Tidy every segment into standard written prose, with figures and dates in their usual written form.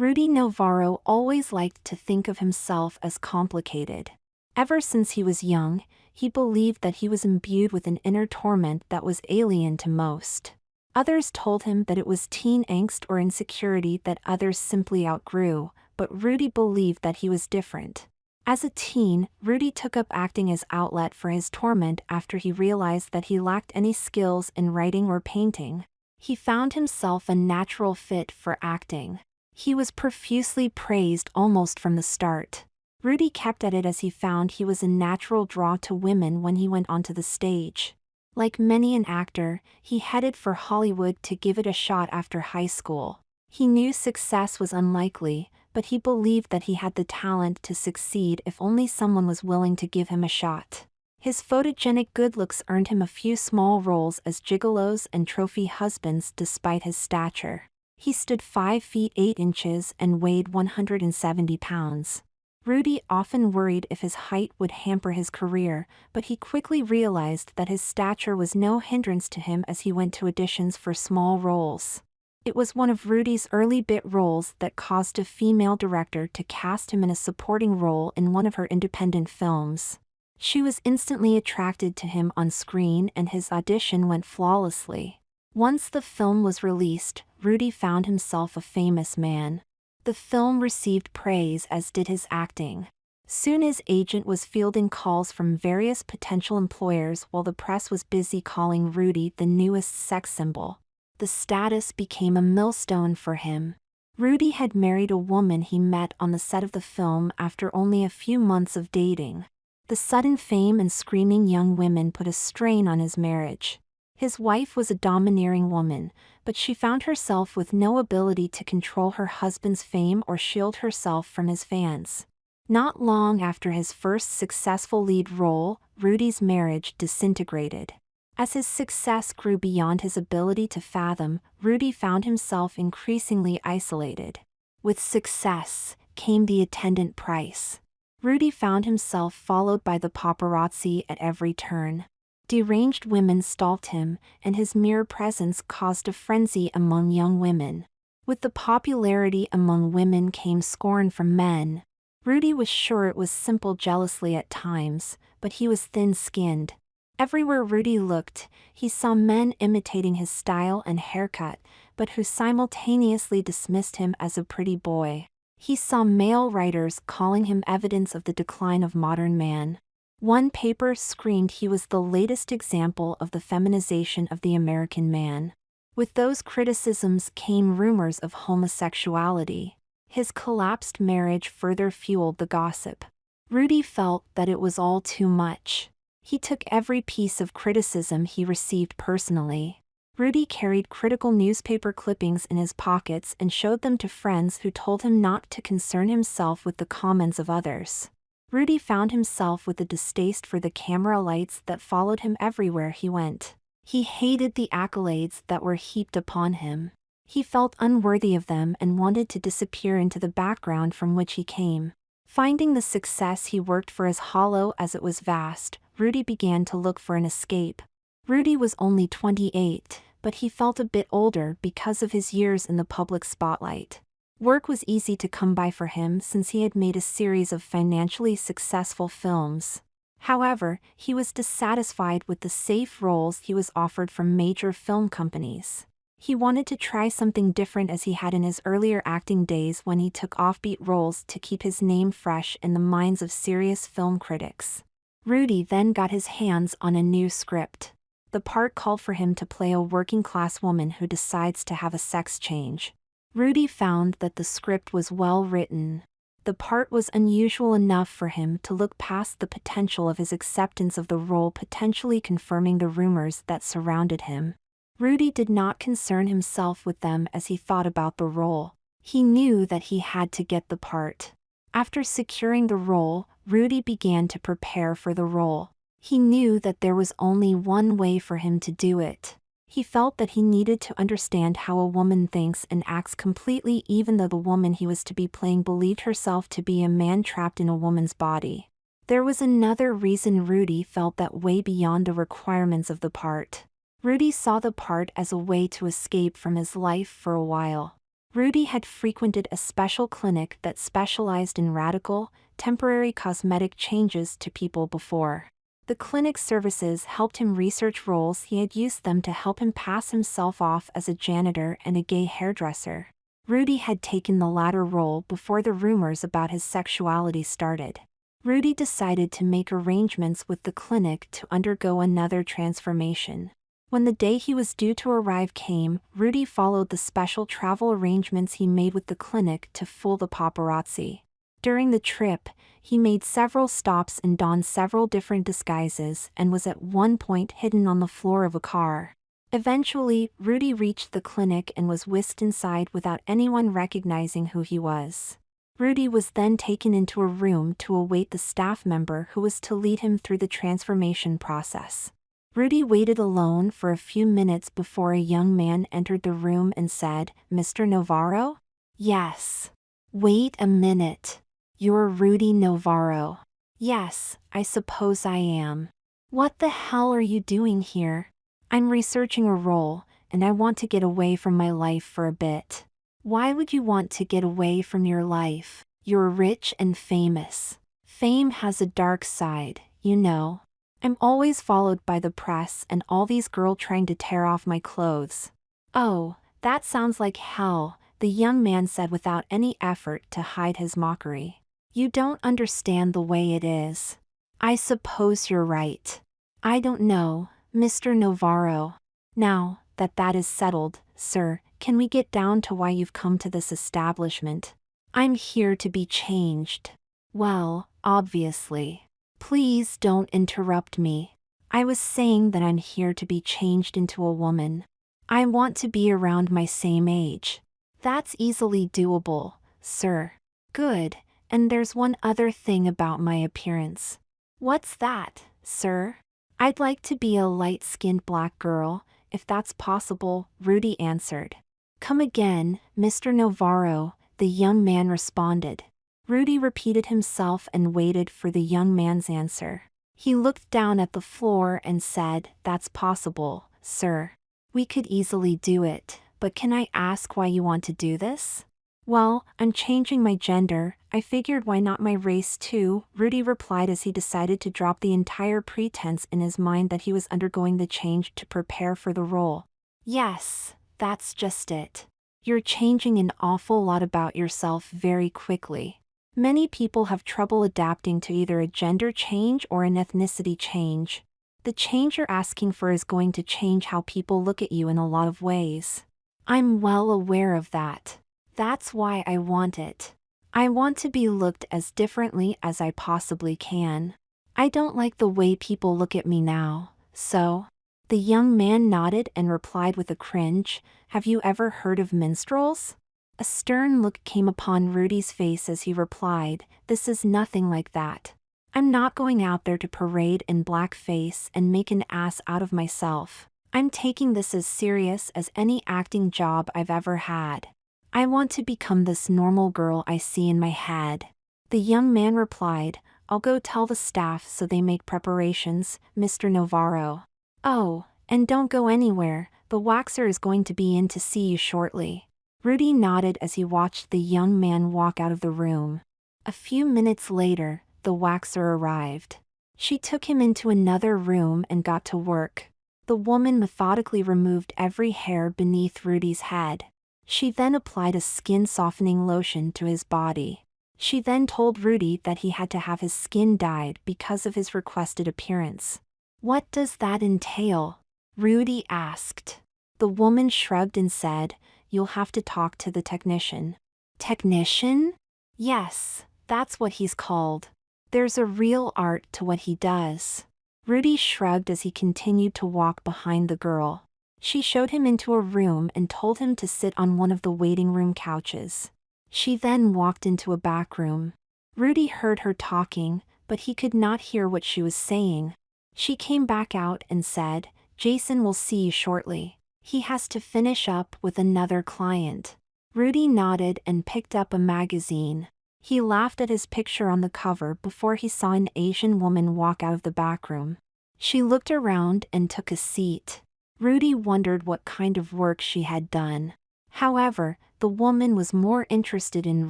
Rudy Navarro always liked to think of himself as complicated. Ever since he was young, he believed that he was imbued with an inner torment that was alien to most. Others told him that it was teen angst or insecurity that others simply outgrew, but Rudy believed that he was different. As a teen, Rudy took up acting as outlet for his torment after he realized that he lacked any skills in writing or painting. He found himself a natural fit for acting. He was profusely praised almost from the start. Rudy kept at it as he found he was a natural draw to women when he went onto the stage. Like many an actor, he headed for Hollywood to give it a shot after high school. He knew success was unlikely, but he believed that he had the talent to succeed if only someone was willing to give him a shot. His photogenic good looks earned him a few small roles as gigolos and trophy husbands despite his stature. He stood 5 feet 8 inches and weighed 170 pounds. Rudy often worried if his height would hamper his career, but he quickly realized that his stature was no hindrance to him as he went to auditions for small roles. It was one of Rudy's early bit roles that caused a female director to cast him in a supporting role in one of her independent films. She was instantly attracted to him on screen and his audition went flawlessly. Once the film was released, Rudy found himself a famous man. The film received praise as did his acting. Soon his agent was fielding calls from various potential employers while the press was busy calling Rudy the newest sex symbol. The status became a millstone for him. Rudy had married a woman he met on the set of the film after only a few months of dating. The sudden fame and screaming young women put a strain on his marriage. His wife was a domineering woman, but she found herself with no ability to control her husband's fame or shield herself from his fans. Not long after his first successful lead role, Rudy's marriage disintegrated. As his success grew beyond his ability to fathom, Rudy found himself increasingly isolated. With success came the attendant price. Rudy found himself followed by the paparazzi at every turn. Deranged women stalked him, and his mere presence caused a frenzy among young women. With the popularity among women came scorn from men. Rudy was sure it was simple jealousy at times, but he was thin-skinned. Everywhere Rudy looked, he saw men imitating his style and haircut, but who simultaneously dismissed him as a pretty boy. He saw male writers calling him evidence of the decline of modern man. One paper screamed he was the latest example of the feminization of the American man. With those criticisms came rumors of homosexuality. His collapsed marriage further fueled the gossip. Rudy felt that it was all too much. He took every piece of criticism he received personally. Rudy carried critical newspaper clippings in his pockets and showed them to friends who told him not to concern himself with the comments of others. Rudy found himself with a distaste for the camera lights that followed him everywhere he went. He hated the accolades that were heaped upon him. He felt unworthy of them and wanted to disappear into the background from which he came. Finding the success he worked for as hollow as it was vast, Rudy began to look for an escape. Rudy was only 28, but he felt a bit older because of his years in the public spotlight. Work was easy to come by for him since he had made a series of financially successful films. However, he was dissatisfied with the safe roles he was offered from major film companies. He wanted to try something different as he had in his earlier acting days when he took offbeat roles to keep his name fresh in the minds of serious film critics. Rudy then got his hands on a new script. The part called for him to play a working-class woman who decides to have a sex change. Rudy found that the script was well written. The part was unusual enough for him to look past the potential of his acceptance of the role, potentially confirming the rumors that surrounded him. Rudy did not concern himself with them as he thought about the role. He knew that he had to get the part. After securing the role, Rudy began to prepare for the role. He knew that there was only one way for him to do it. He felt that he needed to understand how a woman thinks and acts completely, even though the woman he was to be playing believed herself to be a man trapped in a woman's body. There was another reason Rudy felt that way beyond the requirements of the part. Rudy saw the part as a way to escape from his life for a while. Rudy had frequented a special clinic that specialized in radical, temporary cosmetic changes to people before. The clinic's services helped him research roles he had used them to help him pass himself off as a janitor and a gay hairdresser. Rudy had taken the latter role before the rumors about his sexuality started. Rudy decided to make arrangements with the clinic to undergo another transformation. When the day he was due to arrive came, Rudy followed the special travel arrangements he made with the clinic to fool the paparazzi. During the trip, he made several stops and donned several different disguises and was at one point hidden on the floor of a car. Eventually, Rudy reached the clinic and was whisked inside without anyone recognizing who he was. Rudy was then taken into a room to await the staff member who was to lead him through the transformation process. Rudy waited alone for a few minutes before a young man entered the room and said, "Mr. Navarro?" "Yes." "Wait a minute. You're Rudy Navarro." "Yes, I suppose I am." "What the hell are you doing here?" "I'm researching a role, and I want to get away from my life for a bit." "Why would you want to get away from your life? You're rich and famous. Fame has a dark side, you know. I'm always followed by the press and all these girls trying to tear off my clothes." "Oh, that sounds like hell," the young man said without any effort to hide his mockery. "You don't understand the way it is." "I suppose you're right. I don't know, Mr. Navarro. Now that is settled, sir, can we get down to why you've come to this establishment?" "I'm here to be changed." "Well, obviously." "Please don't interrupt me. I was saying that I'm here to be changed into a woman. I want to be around my same age." "That's easily doable, sir." "Good, and there's one other thing about my appearance." "What's that, sir?" "I'd like to be a light-skinned black girl, if that's possible," Rudy answered. "Come again, Mr. Navarro," the young man responded. Rudy repeated himself and waited for the young man's answer. He looked down at the floor and said, "That's possible, sir. We could easily do it, but can I ask why you want to do this?" "Well, I'm changing my gender. I figured why not my race too," Rudy replied as he decided to drop the entire pretense in his mind that he was undergoing the change to prepare for the role. "Yes, that's just it. You're changing an awful lot about yourself very quickly. Many people have trouble adapting to either a gender change or an ethnicity change. The change you're asking for is going to change how people look at you in a lot of ways. I'm well aware of that. That's why I want it. I want to be looked as differently as I possibly can. I don't like the way people look at me now, so." The young man nodded and replied with a cringe, "Have you ever heard of minstrels?" A stern look came upon Rudy's face as he replied, "This is nothing like that. I'm not going out there to parade in blackface and make an ass out of myself. I'm taking this as serious as any acting job I've ever had. I want to become this normal girl I see in my head." The young man replied, "I'll go tell the staff so they make preparations, Mr. Navarro." "Oh, and don't go anywhere, the waxer is going to be in to see you shortly." Rudy nodded as he watched the young man walk out of the room. A few minutes later, the waxer arrived. She took him into another room and got to work. The woman methodically removed every hair beneath Rudy's head. She then applied a skin-softening lotion to his body. She then told Rudy that he had to have his skin dyed because of his requested appearance. "What does that entail?" Rudy asked. The woman shrugged and said, "You'll have to talk to the technician." "Technician?" "Yes, that's what he's called. There's a real art to what he does." Rudy shrugged as he continued to walk behind the girl. She showed him into a room and told him to sit on one of the waiting room couches. She then walked into a back room. Rudy heard her talking, but he could not hear what she was saying. She came back out and said, "Jason will see you shortly. He has to finish up with another client." Rudy nodded and picked up a magazine. He laughed at his picture on the cover before he saw an Asian woman walk out of the back room. She looked around and took a seat. Rudy wondered what kind of work she had done. However, the woman was more interested in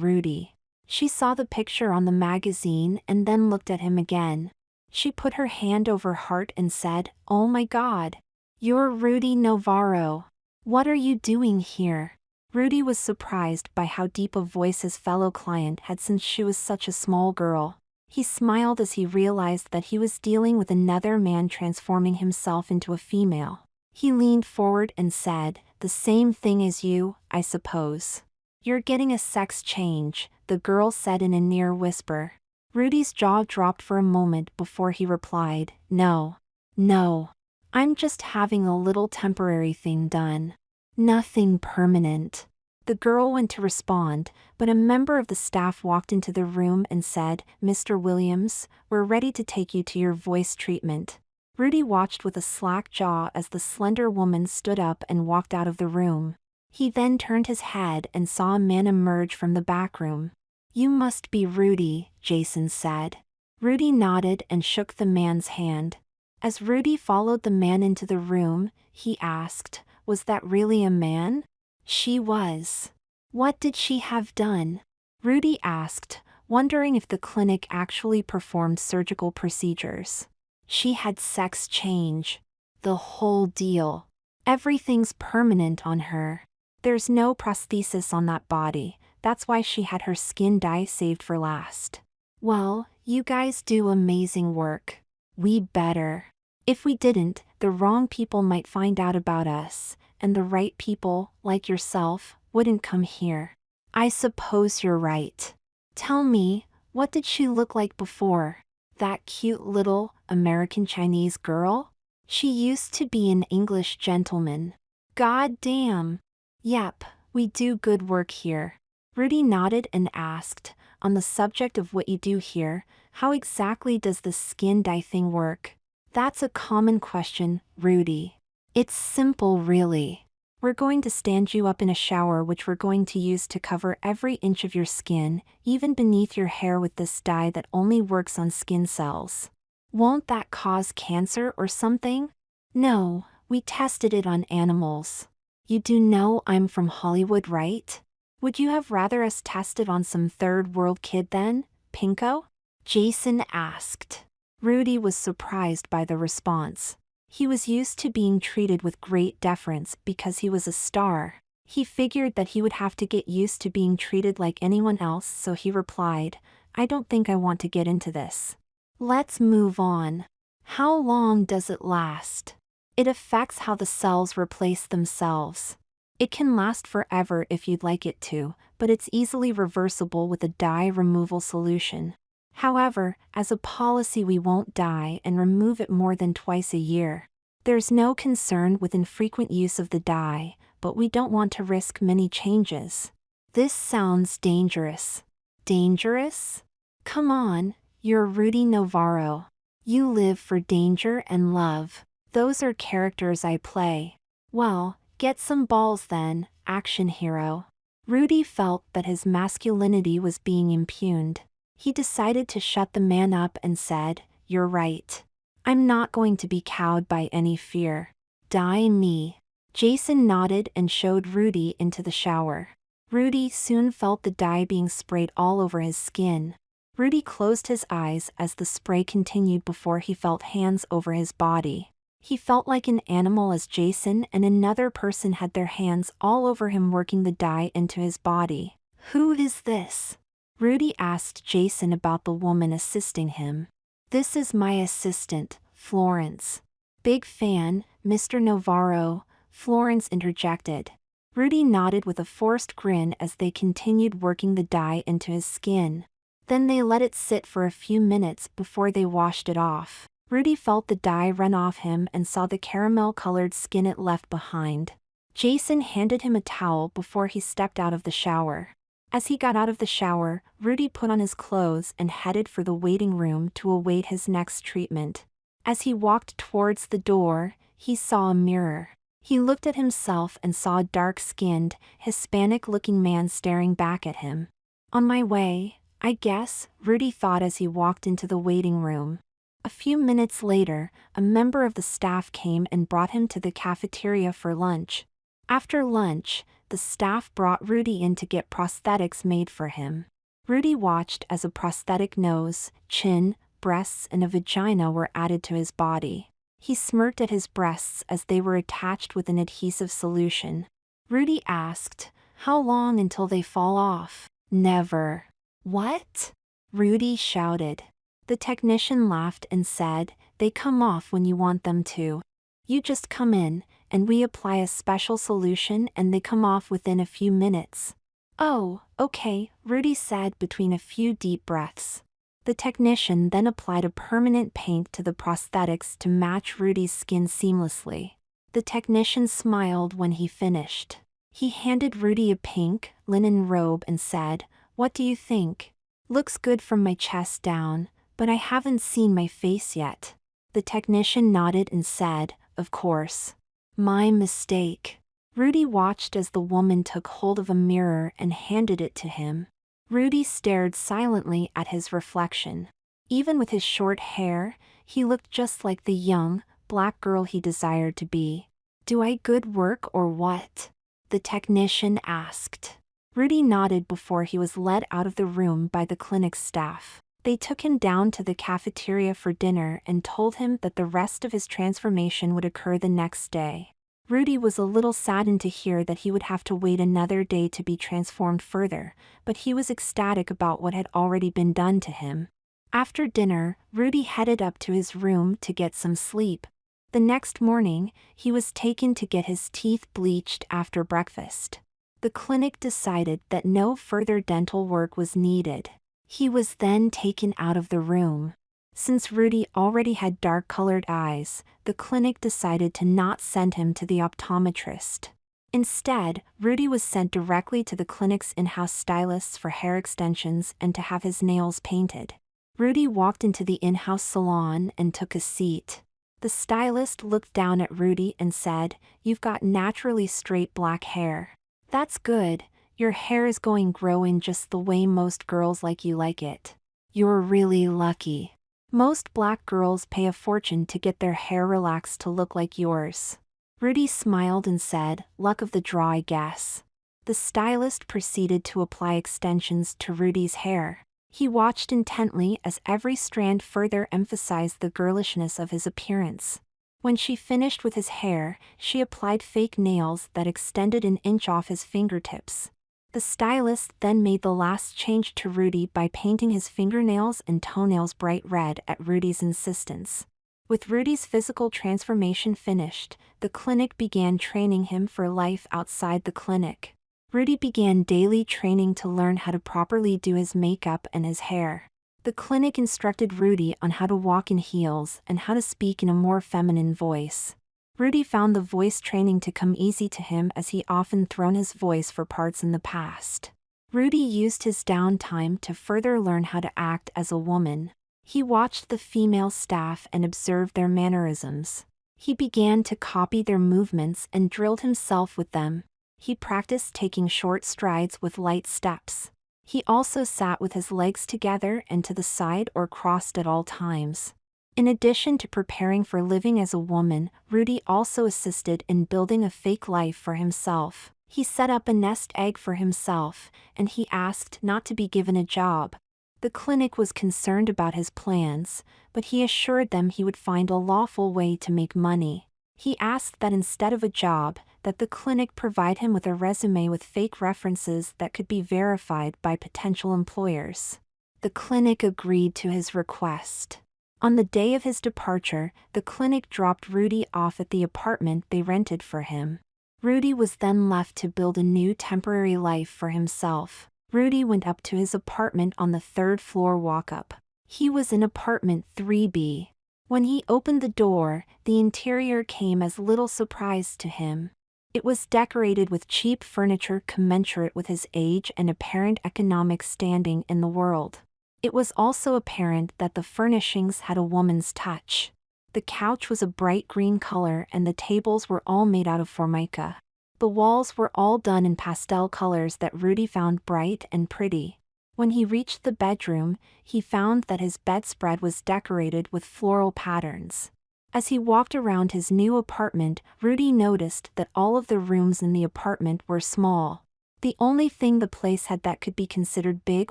Rudy. She saw the picture on the magazine and then looked at him again. She put her hand over her heart and said, "Oh my God. You're Rudy Navarro. What are you doing here?" Rudy was surprised by how deep a voice his fellow client had since she was such a small girl. He smiled as he realized that he was dealing with another man transforming himself into a female. He leaned forward and said, "The same thing as you, I suppose." "You're getting a sex change," the girl said in a near whisper. Rudy's jaw dropped for a moment before he replied, "No. No. I'm just having a little temporary thing done. Nothing permanent." The girl went to respond, but a member of the staff walked into the room and said, "Mr. Williams, we're ready to take you to your voice treatment." Rudy watched with a slack jaw as the slender woman stood up and walked out of the room. He then turned his head and saw a man emerge from the back room. "You must be Rudy," Jason said. Rudy nodded and shook the man's hand. As Rudy followed the man into the room, he asked, "Was that really a man?" "She was." "What did she have done?" Rudy asked, wondering if the clinic actually performed surgical procedures. "She had sex change. The whole deal. Everything's permanent on her. There's no prosthesis on that body, that's why she had her skin dye saved for last." "Well, you guys do amazing work. We better. If we didn't, the wrong people might find out about us, and the right people, like yourself, wouldn't come here." "I suppose you're right. Tell me, what did she look like before? That cute little American Chinese girl? She used to be an English gentleman." "God damn. Yep, we do good work here." Rudy nodded and asked, "On the subject of what you do here, how exactly does the skin dye thing work?" "That's a common question, Rudy. It's simple really. We're going to stand you up in a shower which we're going to use to cover every inch of your skin, even beneath your hair with this dye that only works on skin cells." "Won't that cause cancer or something?" "No, we tested it on animals. You do know I'm from Hollywood, right? Would you have rather us test it on some third world kid then, Pinko?" Jason asked. Rudy was surprised by the response. He was used to being treated with great deference because he was a star. He figured that he would have to get used to being treated like anyone else, so he replied, "I don't think I want to get into this. Let's move on. How long does it last?" "It affects how the cells replace themselves. It can last forever if you'd like it to, but it's easily reversible with a dye removal solution. However, as a policy we won't dye and remove it more than twice a year. There's no concern with infrequent use of the dye, but we don't want to risk many changes." "This sounds dangerous." "Dangerous? Come on, you're Rudy Navarro. You live for danger and love. Those are characters I play." "Well, get some balls then, action hero." Rudy felt that his masculinity was being impugned. He decided to shut the man up and said, "You're right. I'm not going to be cowed by any fear. Dye me." Jason nodded and showed Rudy into the shower. Rudy soon felt the dye being sprayed all over his skin. Rudy closed his eyes as the spray continued before he felt hands over his body. He felt like an animal as Jason and another person had their hands all over him working the dye into his body. "Who is this?" Rudy asked Jason about the woman assisting him. "This is my assistant, Florence." "Big fan, Mr. Navarro," Florence interjected. Rudy nodded with a forced grin as they continued working the dye into his skin. Then they let it sit for a few minutes before they washed it off. Rudy felt the dye run off him and saw the caramel-colored skin it left behind. Jason handed him a towel before he stepped out of the shower. As he got out of the shower, Rudy put on his clothes and headed for the waiting room to await his next treatment. As he walked towards the door, he saw a mirror. He looked at himself and saw a dark-skinned, Hispanic-looking man staring back at him. "On my way, I guess," Rudy thought as he walked into the waiting room. A few minutes later, a member of the staff came and brought him to the cafeteria for lunch. After lunch, the staff brought Rudy in to get prosthetics made for him. Rudy watched as a prosthetic nose, chin, breasts and a vagina were added to his body. He smirked at his breasts as they were attached with an adhesive solution. Rudy asked, "How long until they fall off?" "Never." "What?" Rudy shouted. The technician laughed and said, "They come off when you want them to. You just come in, and we apply a special solution and they come off within a few minutes." "Oh, okay," Rudy said between a few deep breaths. The technician then applied a permanent paint to the prosthetics to match Rudy's skin seamlessly. The technician smiled when he finished. He handed Rudy a pink, linen robe and said, "What do you think? Looks good from my chest down, but I haven't seen my face yet." The technician nodded and said, "Of course. My mistake." Rudy watched as the woman took hold of a mirror and handed it to him. Rudy stared silently at his reflection. Even with his short hair, he looked just like the young, black girl he desired to be. "Do I good work or what?" the technician asked. Rudy nodded before he was led out of the room by the clinic's staff. They took him down to the cafeteria for dinner and told him that the rest of his transformation would occur the next day. Rudy was a little saddened to hear that he would have to wait another day to be transformed further, but he was ecstatic about what had already been done to him. After dinner, Rudy headed up to his room to get some sleep. The next morning, he was taken to get his teeth bleached after breakfast. The clinic decided that no further dental work was needed. He was then taken out of the room. Since Rudy already had dark-colored eyes, the clinic decided to not send him to the optometrist. Instead, Rudy was sent directly to the clinic's in-house stylists for hair extensions and to have his nails painted. Rudy walked into the in-house salon and took a seat. The stylist looked down at Rudy and said, "You've got naturally straight black hair. That's good. Your hair is going to grow in just the way most girls like you like it. You're really lucky. Most black girls pay a fortune to get their hair relaxed to look like yours." Rudy smiled and said, "Luck of the draw, I guess." The stylist proceeded to apply extensions to Rudy's hair. He watched intently as every strand further emphasized the girlishness of his appearance. When she finished with his hair, she applied fake nails that extended an inch off his fingertips. The stylist then made the last change to Rudy by painting his fingernails and toenails bright red at Rudy's insistence. With Rudy's physical transformation finished, the clinic began training him for life outside the clinic. Rudy began daily training to learn how to properly do his makeup and his hair. The clinic instructed Rudy on how to walk in heels and how to speak in a more feminine voice. Rudy found the voice training to come easy to him as he often thrown his voice for parts in the past. Rudy used his downtime to further learn how to act as a woman. He watched the female staff and observed their mannerisms. He began to copy their movements and drilled himself with them. He practiced taking short strides with light steps. He also sat with his legs together and to the side or crossed at all times. In addition to preparing for living as a woman, Rudy also assisted in building a fake life for himself. He set up a nest egg for himself, and he asked not to be given a job. The clinic was concerned about his plans, but he assured them he would find a lawful way to make money. He asked that instead of a job, that the clinic provide him with a resume with fake references that could be verified by potential employers. The clinic agreed to his request. On the day of his departure, the clinic dropped Rudy off at the apartment they rented for him. Rudy was then left to build a new temporary life for himself. Rudy went up to his apartment on the third-floor walk-up. He was in apartment 3B. When he opened the door, the interior came as little surprise to him. It was decorated with cheap furniture commensurate with his age and apparent economic standing in the world. It was also apparent that the furnishings had a woman's touch. The couch was a bright green color and the tables were all made out of formica. The walls were all done in pastel colors that Rudy found bright and pretty. When he reached the bedroom, he found that his bedspread was decorated with floral patterns. As he walked around his new apartment, Rudy noticed that all of the rooms in the apartment were small. The only thing the place had that could be considered big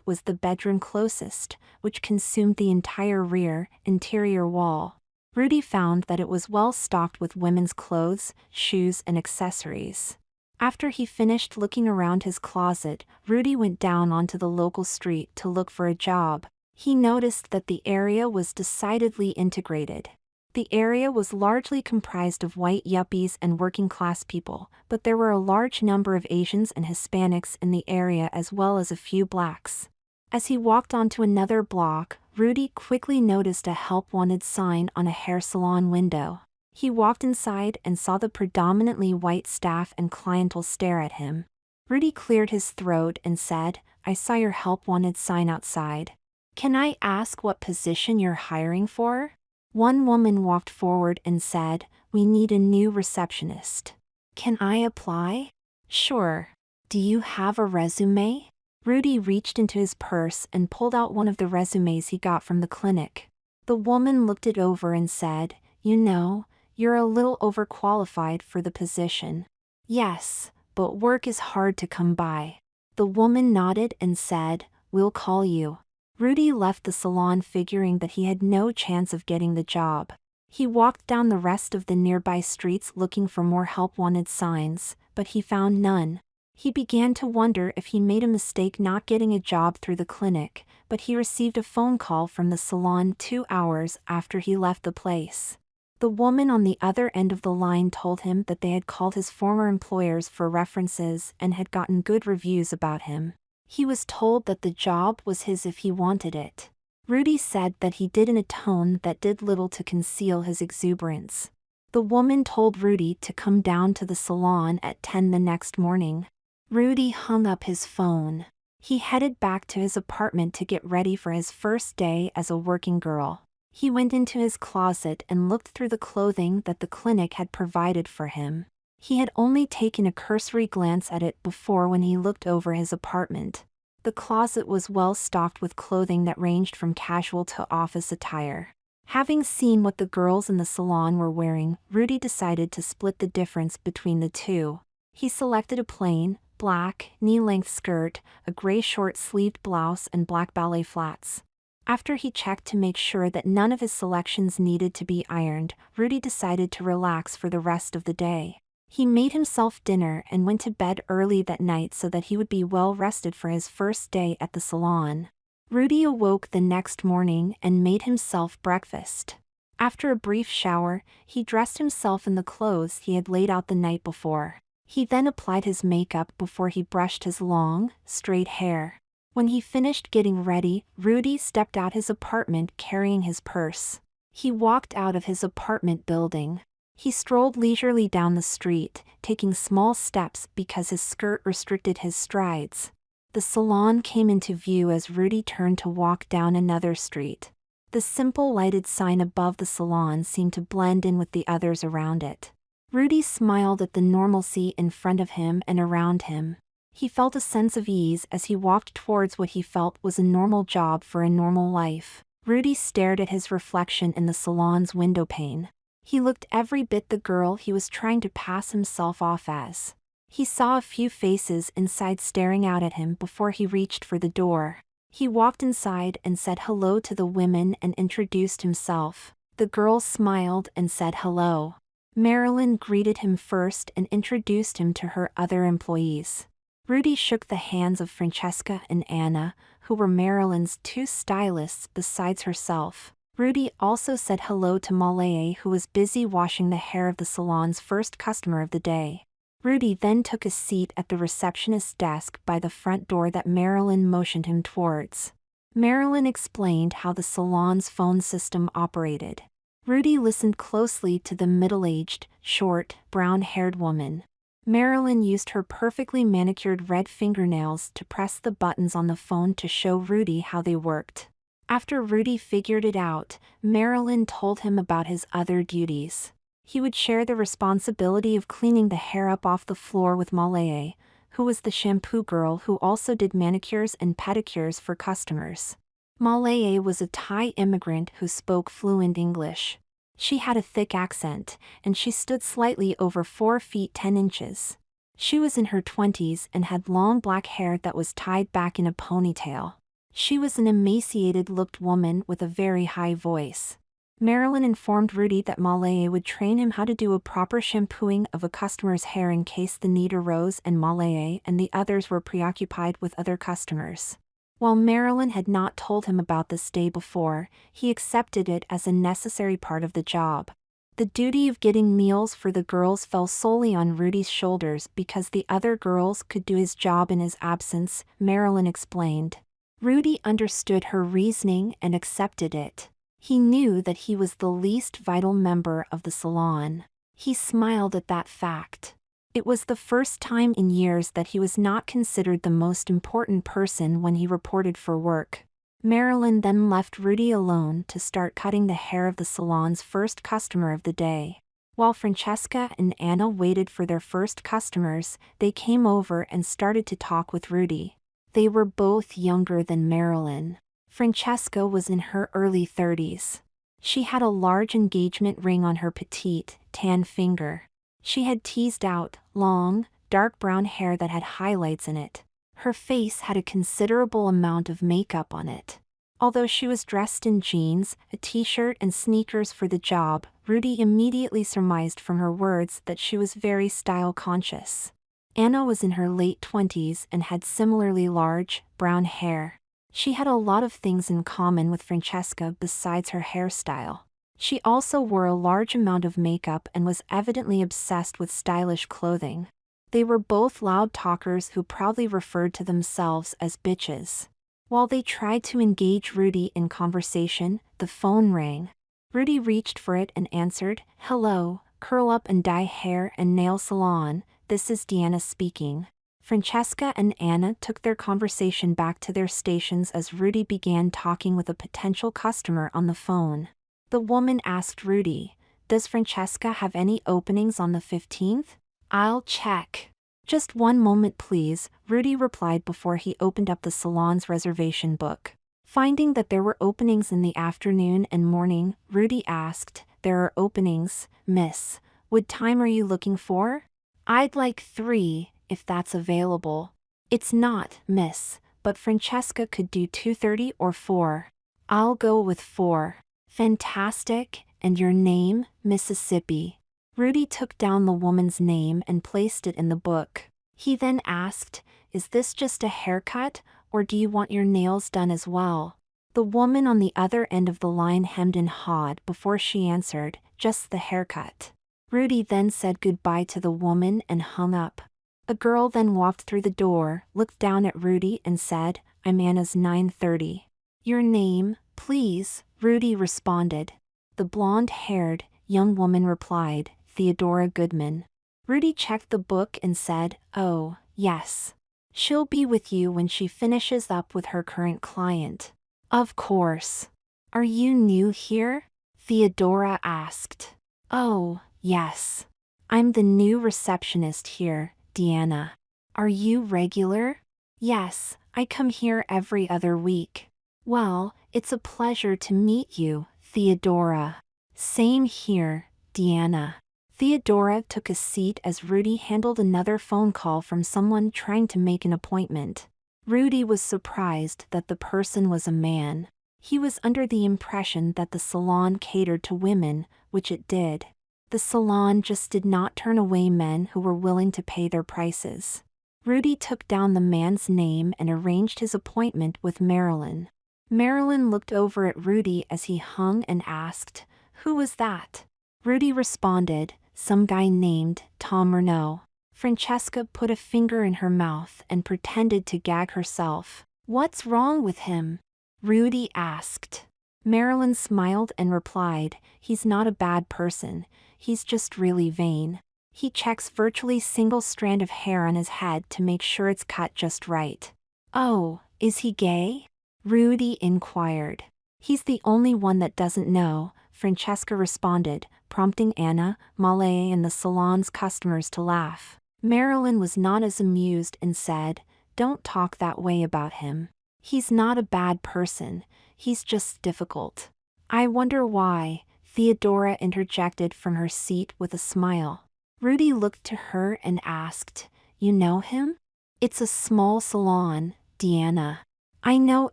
was the bedroom closest, which consumed the entire interior wall. Rudy found that it was well stocked with women's clothes, shoes, and accessories. After he finished looking around his closet, Rudy went down onto the local street to look for a job. He noticed that the area was decidedly integrated. The area was largely comprised of white yuppies and working-class people, but there were a large number of Asians and Hispanics in the area as well as a few blacks. As he walked onto another block, Rudy quickly noticed a help wanted sign on a hair salon window. He walked inside and saw the predominantly white staff and clientele stare at him. Rudy cleared his throat and said, "I saw your help wanted sign outside. Can I ask what position you're hiring for?" One woman walked forward and said, "We need a new receptionist. Can I apply?" "Sure. Do you have a resume?" Rudy reached into his purse and pulled out one of the resumes he got from the clinic. The woman looked it over and said, "You know, you're a little overqualified for the position." "Yes, but work is hard to come by." The woman nodded and said, "We'll call you." Rudy left the salon figuring that he had no chance of getting the job. He walked down the rest of the nearby streets looking for more help wanted signs, but he found none. He began to wonder if he made a mistake not getting a job through the clinic, but he received a phone call from the salon 2 hours after he left the place. The woman on the other end of the line told him that they had called his former employers for references and had gotten good reviews about him. He was told that the job was his if he wanted it. Rudy said that he did in a tone that did little to conceal his exuberance. The woman told Rudy to come down to the salon at 10 the next morning. Rudy hung up his phone. He headed back to his apartment to get ready for his first day as a working girl. He went into his closet and looked through the clothing that the clinic had provided for him. He had only taken a cursory glance at it before when he looked over his apartment. The closet was well stocked with clothing that ranged from casual to office attire. Having seen what the girls in the salon were wearing, Rudy decided to split the difference between the two. He selected a plain, black, knee-length skirt, a gray short-sleeved blouse and black ballet flats. After he checked to make sure that none of his selections needed to be ironed, Rudy decided to relax for the rest of the day. He made himself dinner and went to bed early that night so that he would be well rested for his first day at the salon. Rudy awoke the next morning and made himself breakfast. After a brief shower, he dressed himself in the clothes he had laid out the night before. He then applied his makeup before he brushed his long, straight hair. When he finished getting ready, Rudy stepped out his apartment carrying his purse. He walked out of his apartment building. He strolled leisurely down the street, taking small steps because his skirt restricted his strides. The salon came into view as Rudy turned to walk down another street. The simple lighted sign above the salon seemed to blend in with the others around it. Rudy smiled at the normalcy in front of him and around him. He felt a sense of ease as he walked towards what he felt was a normal job for a normal life. Rudy stared at his reflection in the salon's window pane. He looked every bit the girl he was trying to pass himself off as. He saw a few faces inside staring out at him before he reached for the door. He walked inside and said hello to the women and introduced himself. The girls smiled and said hello. Marilyn greeted him first and introduced him to her other employees. Rudy shook the hands of Francesca and Anna, who were Marilyn's 2 stylists besides herself. Rudy also said hello to Malay, who was busy washing the hair of the salon's first customer of the day. Rudy then took a seat at the receptionist's desk by the front door that Marilyn motioned him towards. Marilyn explained how the salon's phone system operated. Rudy listened closely to the middle-aged, short, brown-haired woman. Marilyn used her perfectly manicured red fingernails to press the buttons on the phone to show Rudy how they worked. After Rudy figured it out, Marilyn told him about his other duties. He would share the responsibility of cleaning the hair up off the floor with Malay, who was the shampoo girl who also did manicures and pedicures for customers. Malay was a Thai immigrant who spoke fluent English. She had a thick accent, and she stood slightly over 4 feet 10 inches. She was in her 20s and had long black hair that was tied back in a ponytail. She was an emaciated-looked woman with a very high voice. Marilyn informed Rudy that Malaya would train him how to do a proper shampooing of a customer's hair in case the need arose, and Malaya and the others were preoccupied with other customers. While Marilyn had not told him about this day before, he accepted it as a necessary part of the job. The duty of getting meals for the girls fell solely on Rudy's shoulders because the other girls could do his job in his absence, Marilyn explained. Rudy understood her reasoning and accepted it. He knew that he was the least vital member of the salon. He smiled at that fact. It was the first time in years that he was not considered the most important person when he reported for work. Marilyn then left Rudy alone to start cutting the hair of the salon's first customer of the day. While Francesca and Anna waited for their first customers, they came over and started to talk with Rudy. They were both younger than Marilyn. Francesca was in her early 30s. She had a large engagement ring on her petite, tan finger. She had teased out, long, dark brown hair that had highlights in it. Her face had a considerable amount of makeup on it. Although she was dressed in jeans, a t-shirt and sneakers for the job, Rudy immediately surmised from her words that she was very style-conscious. Anna was in her late 20s and had similarly large, brown hair. She had a lot of things in common with Francesca besides her hairstyle. She also wore a large amount of makeup and was evidently obsessed with stylish clothing. They were both loud talkers who proudly referred to themselves as bitches. While they tried to engage Rudy in conversation, the phone rang. Rudy reached for it and answered, "Hello, Curl Up and Dye Hair and Nail Salon, this is Deanna speaking." Francesca and Anna took their conversation back to their stations as Rudy began talking with a potential customer on the phone. The woman asked Rudy, "Does Francesca have any openings on the 15th? I'll check." "Just one moment please," Rudy replied before he opened up the salon's reservation book. Finding that there were openings in the afternoon and morning, Rudy asked, "There are openings, miss. What time are you looking for?" "I'd like 3, if that's available." "It's not, miss, but Francesca could do 2:30 or 4. "I'll go with 4. "Fantastic, and your name, Mississippi?" Rudy took down the woman's name and placed it in the book. He then asked, "Is this just a haircut, or do you want your nails done as well?" The woman on the other end of the line hemmed and hawed before she answered, "Just the haircut." Rudy then said goodbye to the woman and hung up. A girl then walked through the door, looked down at Rudy and said, "I'm Anna's 9:30. "Your name, please?" Rudy responded. The blonde-haired, young woman replied, "Theodora Goodman." Rudy checked the book and said, "Oh, yes. She'll be with you when she finishes up with her current client." "Of course." "Are you new here?" Theodora asked. "Oh, yes. I'm the new receptionist here, Deanna." "Are you regular?" "Yes, I come here every other week." "Well, it's a pleasure to meet you, Theodora." "Same here, Deanna." Theodora took a seat as Rudy handled another phone call from someone trying to make an appointment. Rudy was surprised that the person was a man. He was under the impression that the salon catered to women, which it did. The salon just did not turn away men who were willing to pay their prices. Rudy took down the man's name and arranged his appointment with Marilyn. Marilyn looked over at Rudy as he hung and asked, "Who was that?" Rudy responded, "Some guy named Tom Renault." Francesca put a finger in her mouth and pretended to gag herself. "What's wrong with him?" Rudy asked. Marilyn smiled and replied, "He's not a bad person, he's just really vain. He checks virtually single strand of hair on his head to make sure it's cut just right." "Oh, is he gay?" Rudy inquired. "He's the only one that doesn't know," Francesca responded, prompting Anna, Malay and the salon's customers to laugh. Marilyn was not as amused and said, "Don't talk that way about him. He's not a bad person, he's just difficult." "I wonder why," Theodora interjected from her seat with a smile. Rudy looked to her and asked, "You know him?" "It's a small salon, Deanna. I know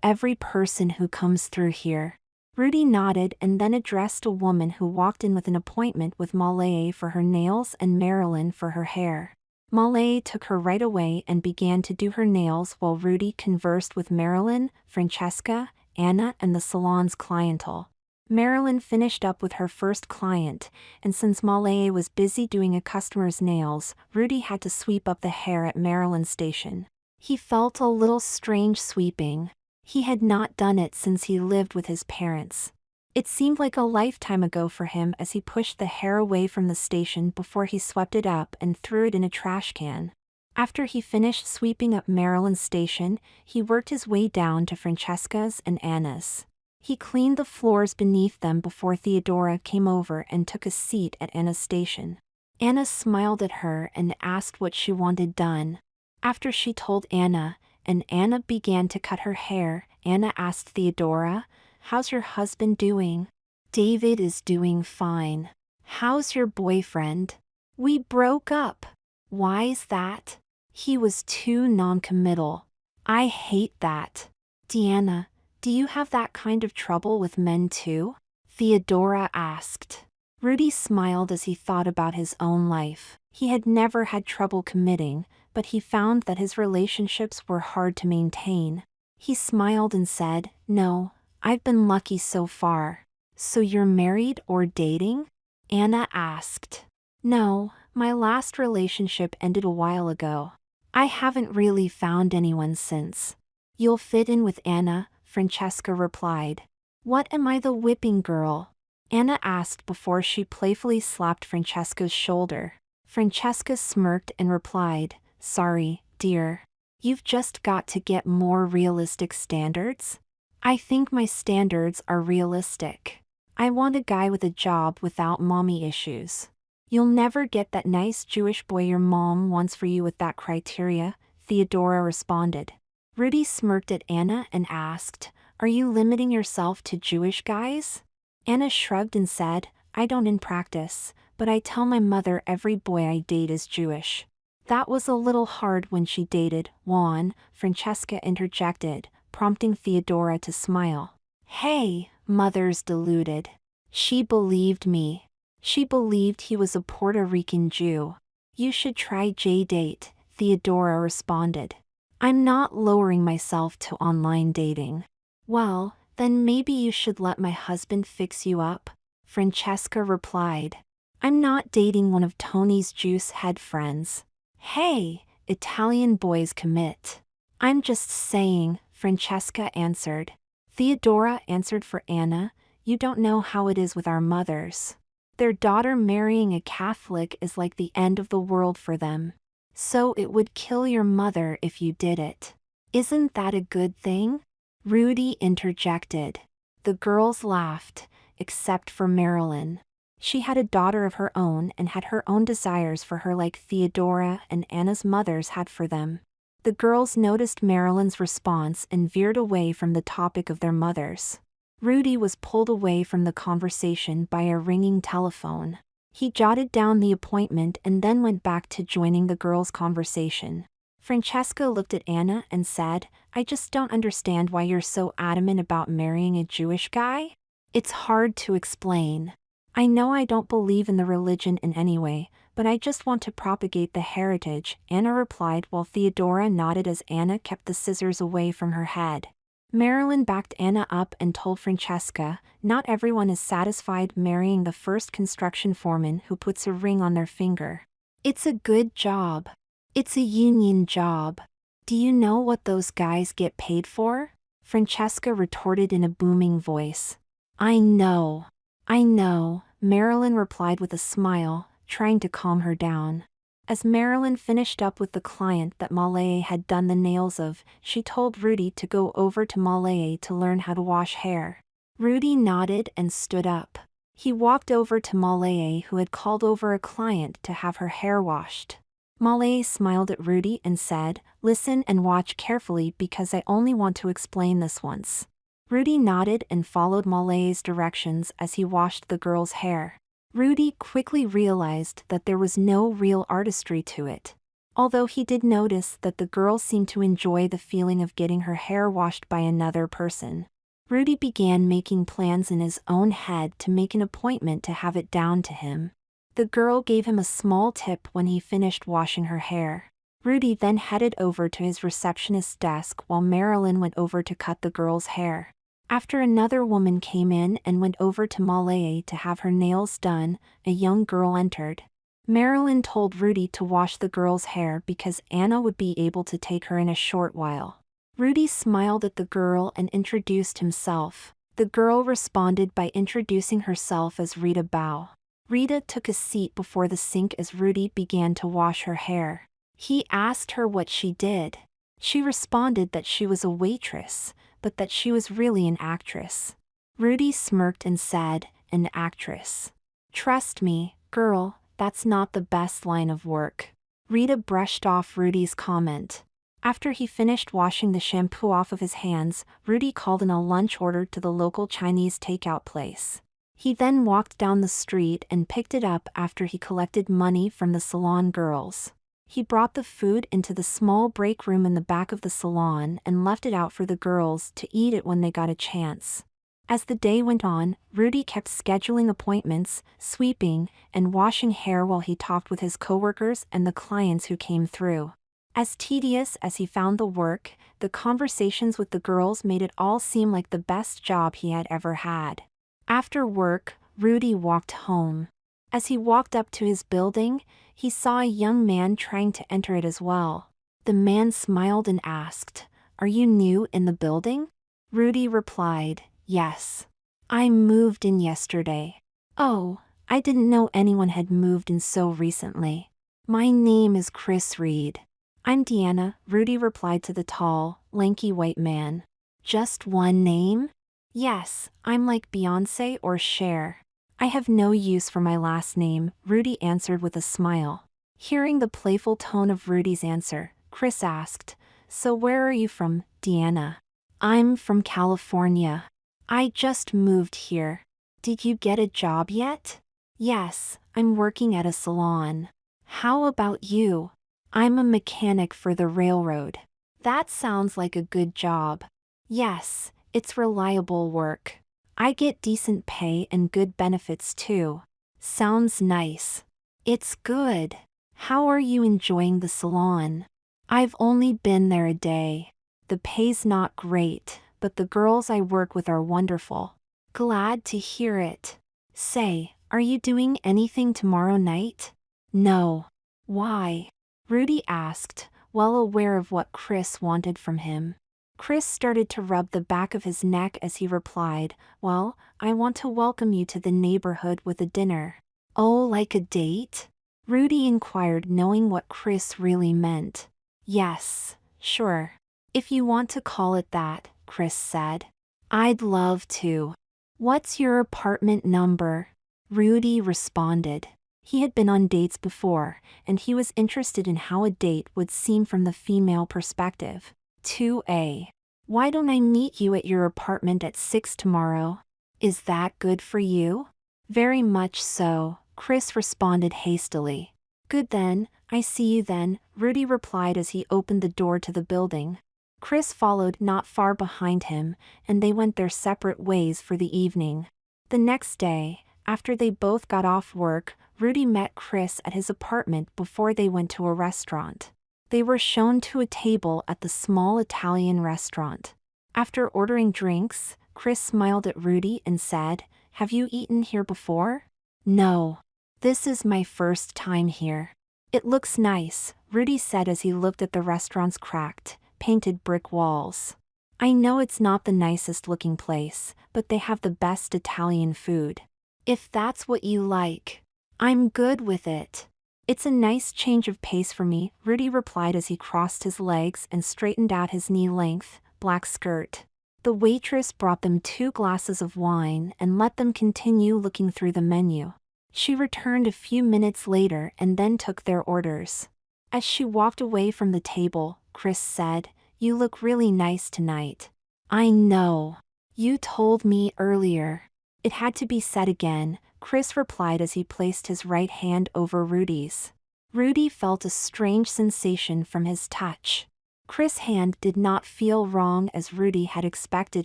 every person who comes through here." Rudy nodded and then addressed a woman who walked in with an appointment with Malay for her nails and Marilyn for her hair. Malay took her right away and began to do her nails while Rudy conversed with Marilyn, Francesca, Anna and the salon's clientele. Marilyn finished up with her first client, and since Malay was busy doing a customer's nails, Rudy had to sweep up the hair at Marilyn's station. He felt a little strange sweeping. He had not done it since he lived with his parents. It seemed like a lifetime ago for him as he pushed the hair away from the station before he swept it up and threw it in a trash can. After he finished sweeping up Marilyn's station, he worked his way down to Francesca's and Anna's. He cleaned the floors beneath them before Theodora came over and took a seat at Anna's station. Anna smiled at her and asked what she wanted done. After she told Anna, and Anna began to cut her hair, Anna asked Theodora, "How's your husband doing?" "David is doing fine." "How's your boyfriend?" "We broke up." "Why's that?" "He was too non-committal." "I hate that." "Deanna, do you have that kind of trouble with men too?" Theodora asked. Rudy smiled as he thought about his own life. He had never had trouble committing, but he found that his relationships were hard to maintain. He smiled and said, "No, I've been lucky so far." "So you're married or dating?" Anna asked. "No, my last relationship ended a while ago. I haven't really found anyone since." "You'll fit in with Anna," Francesca replied. "What am I, the whipping girl?" Anna asked before she playfully slapped Francesca's shoulder. Francesca smirked and replied, "Sorry, dear. You've just got to get more realistic standards." "I think my standards are realistic. I want a guy with a job without mommy issues." "You'll never get that nice Jewish boy your mom wants for you with that criteria," Theodora responded. Rudy smirked at Anna and asked, "Are you limiting yourself to Jewish guys?" Anna shrugged and said, "I don't in practice, but I tell my mother every boy I date is Jewish." "That was a little hard when she dated Juan," Francesca interjected, prompting Theodora to smile. "Hey, mother's deluded. She believed me. She believed he was a Puerto Rican Jew." "You should try J-Date," Theodora responded. "I'm not lowering myself to online dating." "Well, then maybe you should let my husband fix you up," Francesca replied. "I'm not dating one of Tony's juice head friends." "Hey, Italian boys commit." "I'm just saying," Francesca answered. Theodora answered for Anna, "You don't know how it is with our mothers. Their daughter marrying a Catholic is like the end of the world for them. So it would kill your mother if you did it. Isn't that a good thing?" Rudy interjected. The girls laughed, except for Marilyn. She had a daughter of her own and had her own desires for her like Theodora and Anna's mothers had for them. The girls noticed Marilyn's response and veered away from the topic of their mothers. Rudy was pulled away from the conversation by a ringing telephone. He jotted down the appointment and then went back to joining the girls' conversation. Francesca looked at Anna and said, "I just don't understand why you're so adamant about marrying a Jewish guy." "It's hard to explain. I know I don't believe in the religion in any way, but I just want to propagate the heritage," Anna replied while Theodora nodded as Anna kept the scissors away from her head. Marilyn backed Anna up and told Francesca, "Not everyone is satisfied marrying the first construction foreman who puts a ring on their finger. It's a good job. It's a union job. Do you know what those guys get paid for?" Francesca retorted in a booming voice. "I know. I know," Marilyn replied with a smile, trying to calm her down. As Marilyn finished up with the client that Malay had done the nails of, she told Rudy to go over to Malay to learn how to wash hair. Rudy nodded and stood up. He walked over to Malay, who had called over a client to have her hair washed. Malay smiled at Rudy and said, "Listen and watch carefully because I only want to explain this once. Rudy nodded and followed Malay's directions as he washed the girl's hair. Rudy quickly realized that there was no real artistry to it. Although he did notice that the girl seemed to enjoy the feeling of getting her hair washed by another person. Rudy began making plans in his own head to make an appointment to have it done to him. The girl gave him a small tip when he finished washing her hair. Rudy then headed over to his receptionist's desk while Marilyn went over to cut the girl's hair. After another woman came in and went over to Malay to have her nails done, a young girl entered. Marilyn told Rudy to wash the girl's hair because Anna would be able to take her in a short while. Rudy smiled at the girl and introduced himself. The girl responded by introducing herself as Rita Bao. Rita took a seat before the sink as Rudy began to wash her hair. He asked her what she did. She responded that she was a waitress, but that she was really an actress. Rudy smirked and said, "An actress? Trust me, girl, that's not the best line of work." Rita brushed off Rudy's comment. After he finished washing the shampoo off of his hands, Rudy called in a lunch order to the local Chinese takeout place. He then walked down the street and picked it up after he collected money from the salon girls. He brought the food into the small break room in the back of the salon and left it out for the girls to eat it when they got a chance. As the day went on, Rudy kept scheduling appointments, sweeping, and washing hair while he talked with his coworkers and the clients who came through. As tedious as he found the work, the conversations with the girls made it all seem like the best job he had ever had. After work, Rudy walked home. As he walked up to his building, he saw a young man trying to enter it as well. The man smiled and asked, "Are you new in the building?" Rudy replied, "Yes. I moved in yesterday." "Oh, I didn't know anyone had moved in so recently. My name is Chris Reed." "I'm Deanna," Rudy replied to the tall, lanky white man. "Just one name?" "Yes, I'm like Beyoncé or Cher." "I have no use for my last name," Rudy answered with a smile. Hearing the playful tone of Rudy's answer, Chris asked, "So where are you from, Deanna?" "I'm from California. I just moved here." "Did you get a job yet?" "Yes, I'm working at a salon." "How about you?" "I'm a mechanic for the railroad." "That sounds like a good job." "Yes, it's reliable work. I get decent pay and good benefits too." "Sounds nice." "It's good." "How are you enjoying the salon?" "I've only been there a day. The pay's not great, but the girls I work with are wonderful." "Glad to hear it. Say, are you doing anything tomorrow night?" "No." "Why?" Rudy asked, well aware of what Chris wanted from him. Chris started to rub the back of his neck as he replied, "Well, I want to welcome you to the neighborhood with a dinner." "Oh, like a date?" Rudy inquired, knowing what Chris really meant. "Yes, sure. If you want to call it that," Chris said. "I'd love to." "What's your apartment number?" Rudy responded. He had been on dates before, and he was interested in how a date would seem from the female perspective. 2A. "Why don't I meet you at your apartment at 6 tomorrow? Is that good for you?" "Very much so," Chris responded hastily. "Good then, I see you then," Rudy replied as he opened the door to the building. Chris followed not far behind him, and they went their separate ways for the evening. The next day, after they both got off work, Rudy met Chris at his apartment before they went to a restaurant. They were shown to a table at the small Italian restaurant. After ordering drinks, Chris smiled at Rudy and said, "Have you eaten here before?" "No. This is my first time here." "It looks nice," Rudy said as he looked at the restaurant's cracked, painted brick walls. "I know it's not the nicest looking place, but they have the best Italian food." "If that's what you like, I'm good with it." "It's a nice change of pace for me," Rudy replied as he crossed his legs and straightened out his knee-length, black skirt. The waitress brought them 2 glasses of wine and let them continue looking through the menu. She returned a few minutes later and then took their orders. As she walked away from the table, Chris said, "You look really nice tonight." "I know. You told me earlier. It had to be said again, Chris replied as he placed his right hand over Rudy's. Rudy felt a strange sensation from his touch. Chris' hand did not feel wrong as Rudy had expected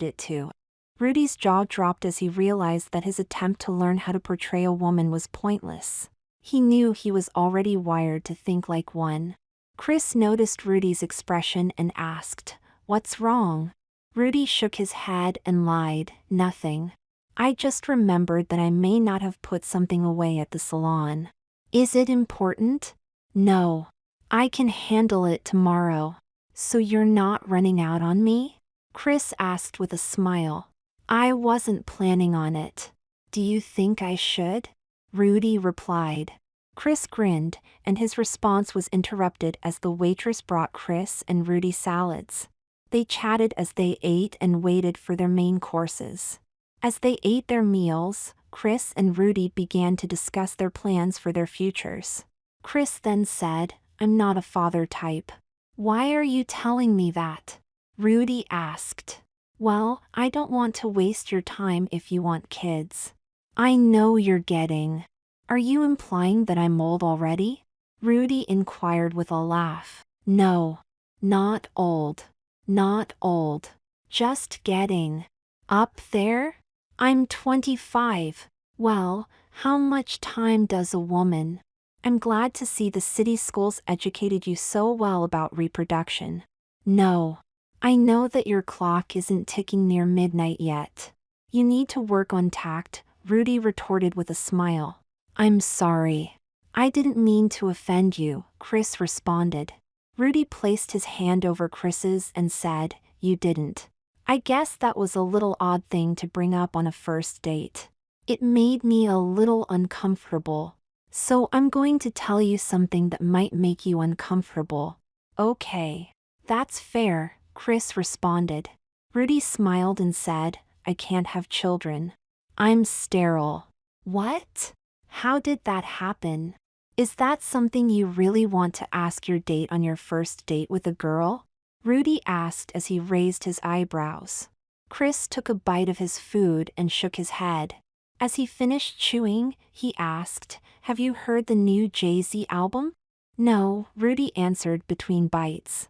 it to. Rudy's jaw dropped as he realized that his attempt to learn how to portray a woman was pointless. He knew he was already wired to think like one. Chris noticed Rudy's expression and asked, "What's wrong?" Rudy shook his head and lied, "Nothing. I just remembered that I may not have put something away at the salon." "Is it important?" "No. I can handle it tomorrow." "So you're not running out on me?" Chris asked with a smile. "I wasn't planning on it. Do you think I should?" Rudy replied. Chris grinned, and his response was interrupted as the waitress brought Chris and Rudy salads. They chatted as they ate and waited for their main courses. As they ate their meals, Chris and Rudy began to discuss their plans for their futures. Chris then said, "I'm not a father type." "Why are you telling me that?" Rudy asked. "Well, I don't want to waste your time if you want kids." "I know you're getting." "Are you implying that I'm old already?" Rudy inquired with a laugh. "No. Not old. Not old. Just getting up there. I'm 25. Well, how much time does a woman?" "I'm glad to see the city schools educated you so well about reproduction." "No. I know that your clock isn't ticking near midnight yet. You need to work on tact," Rudy retorted with a smile. "I'm sorry. I didn't mean to offend you," Chris responded. Rudy placed his hand over Chris's and said, "You didn't." "I guess that was a little odd thing to bring up on a first date. It made me a little uncomfortable. So I'm going to tell you something that might make you uncomfortable." "Okay. That's fair," Chris responded. Rudy smiled and said, "I can't have children. I'm sterile." "What? How did that happen? Is that something you really want to ask your date on your first date with a girl?" Rudy asked as he raised his eyebrows. Chris took a bite of his food and shook his head. As he finished chewing, he asked, "Have you heard the new Jay-Z album?" "No," Rudy answered between bites.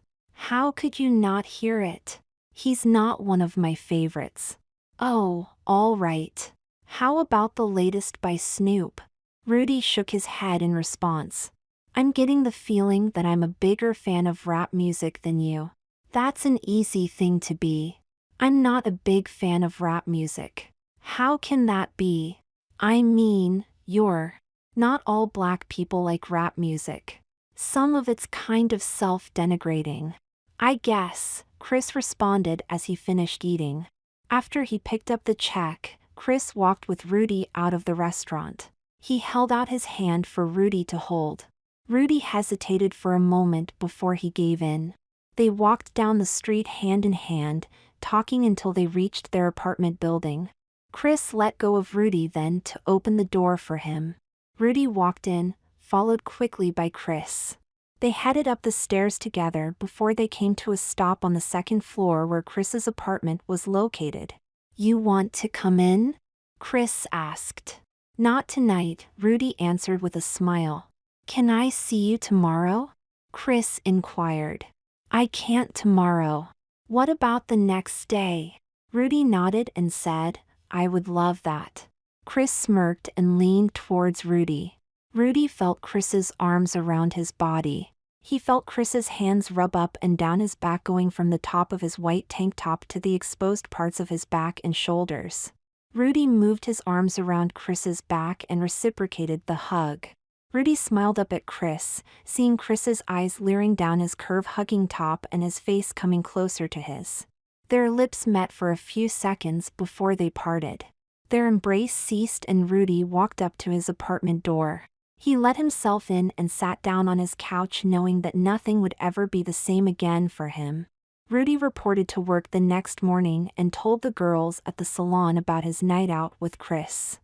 "How could you not hear it? He's not one of my favorites." "Oh, all right. How about the latest by Snoop?" Rudy shook his head in response. "I'm getting the feeling that I'm a bigger fan of rap music than you." "That's an easy thing to be. I'm not a big fan of rap music." "How can that be?" "I mean, you're. Not all black people like rap music. Some of it's kind of self-denigrating." "I guess," Chris responded as he finished eating. After he picked up the check, Chris walked with Rudy out of the restaurant. He held out his hand for Rudy to hold. Rudy hesitated for a moment before he gave in. They walked down the street hand in hand, talking until they reached their apartment building. Chris let go of Rudy then to open the door for him. Rudy walked in, followed quickly by Chris. They headed up the stairs together before they came to a stop on the second floor where Chris's apartment was located. "You want to come in?" Chris asked. "Not tonight," Rudy answered with a smile. "Can I see you tomorrow?" Chris inquired. "I can't tomorrow." "What about the next day?" Rudy nodded and said, "I would love that." Chris smirked and leaned towards Rudy. Rudy felt Chris's arms around his body. He felt Chris's hands rub up and down his back, going from the top of his white tank top to the exposed parts of his back and shoulders. Rudy moved his arms around Chris's back and reciprocated the hug. Rudy smiled up at Chris, seeing Chris's eyes leering down his curve-hugging top and his face coming closer to his. Their lips met for a few seconds before they parted. Their embrace ceased and Rudy walked up to his apartment door. He let himself in and sat down on his couch, knowing that nothing would ever be the same again for him. Rudy reported to work the next morning and told the girls at the salon about his night out with Chris.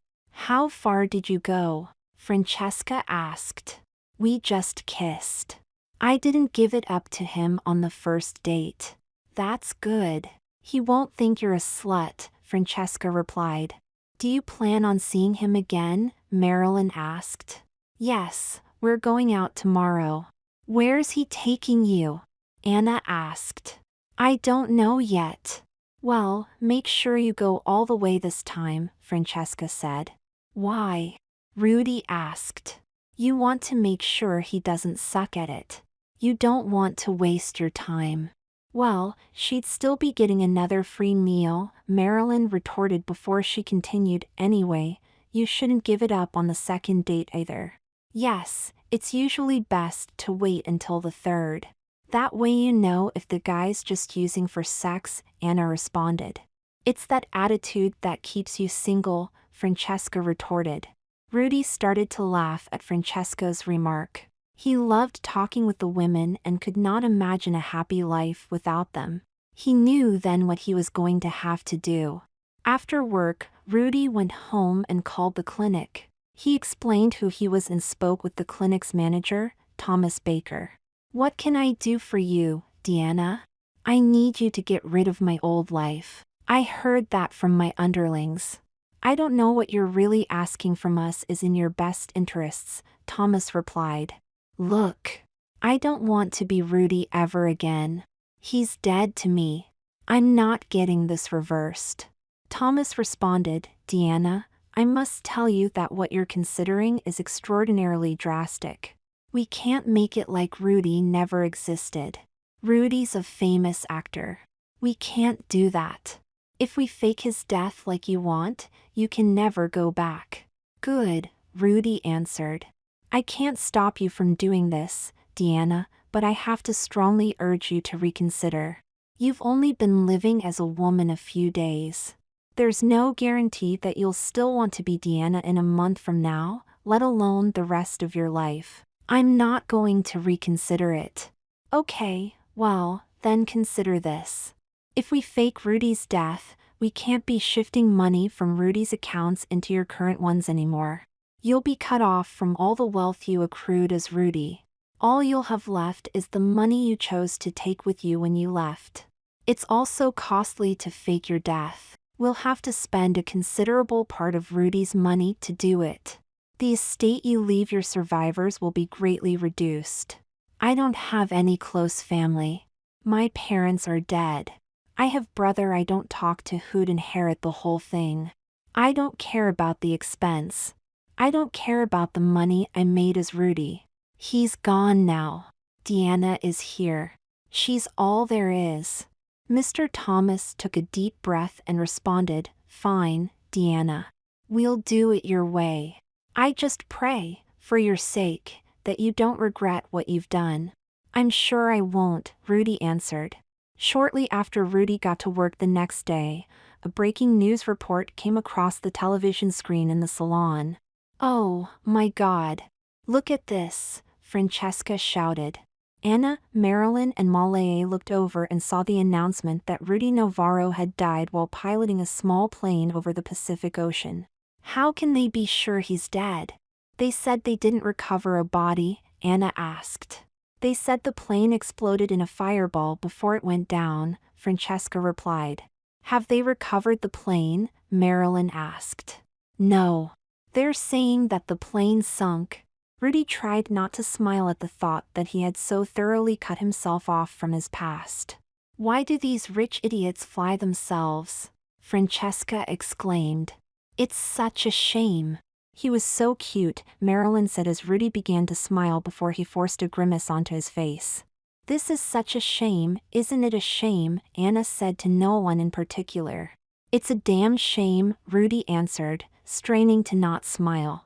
"How far did you go?" Francesca asked. "We just kissed. I didn't give it up to him on the first date." "That's good. He won't think you're a slut," Francesca replied. Do you plan on seeing him again? Marilyn asked. Yes, we're going out tomorrow. Where's he taking you? Anna asked. I don't know yet. Well, make sure you go all the way this time, Francesca said. Why? Rudy asked. You want to make sure he doesn't suck at it. You don't want to waste your time. Well, she'd still be getting another free meal, Marilyn retorted before she continued. Anyway, you shouldn't give it up on the second date either. Yes, it's usually best to wait until the third. That way you know if the guy's just using for sex, Anna responded. It's that attitude that keeps you single, Francesca retorted. Rudy started to laugh at Francesca's remark. He loved talking with the women and could not imagine a happy life without them. He knew then what he was going to have to do. After work, Rudy went home and called the clinic. He explained who he was and spoke with the clinic's manager, Thomas Baker. What can I do for you, Deanna? I need you to get rid of my old life. I heard that from my underlings. I don't know what you're really asking from us is in your best interests, Thomas replied. Look, I don't want to be Rudy ever again. He's dead to me. I'm not getting this reversed. Thomas responded, Deanna, I must tell you that what you're considering is extraordinarily drastic. We can't make it like Rudy never existed. Rudy's a famous actor. We can't do that. If we fake his death like you want, you can never go back. Good, Rudy answered. I can't stop you from doing this, Deanna, but I have to strongly urge you to reconsider. You've only been living as a woman a few days. There's no guarantee that you'll still want to be Deanna in a month from now, let alone the rest of your life. I'm not going to reconsider it. Okay, well, then consider this. If we fake Rudy's death, we can't be shifting money from Rudy's accounts into your current ones anymore. You'll be cut off from all the wealth you accrued as Rudy. All you'll have left is the money you chose to take with you when you left. It's also costly to fake your death. We'll have to spend a considerable part of Rudy's money to do it. The estate you leave your survivors will be greatly reduced. I don't have any close family. My parents are dead. I have brother I don't talk to who'd inherit the whole thing. I don't care about the expense. I don't care about the money I made as Rudy. He's gone now. Deanna is here. She's all there is. Mr. Thomas took a deep breath and responded, Fine, Deanna. We'll do it your way. I just pray, for your sake, that you don't regret what you've done. I'm sure I won't, Rudy answered. Shortly after Rudy got to work the next day, a breaking news report came across the television screen in the salon. Oh, my God. Look at this, Francesca shouted. Anna, Marilyn and Malaye looked over and saw the announcement that Rudy Navarro had died while piloting a small plane over the Pacific Ocean. How can they be sure he's dead? They said they didn't recover a body, Anna asked. They said the plane exploded in a fireball before it went down, Francesca replied. Have they recovered the plane? Marilyn asked. No. They're saying that the plane sunk. Rudy tried not to smile at the thought that he had so thoroughly cut himself off from his past. Why do these rich idiots fly themselves? Francesca exclaimed. It's such a shame. He was so cute, Marilyn said as Rudy began to smile before he forced a grimace onto his face. This is such a shame, isn't it a shame? Anna said to no one in particular. It's a damn shame, Rudy answered, straining to not smile.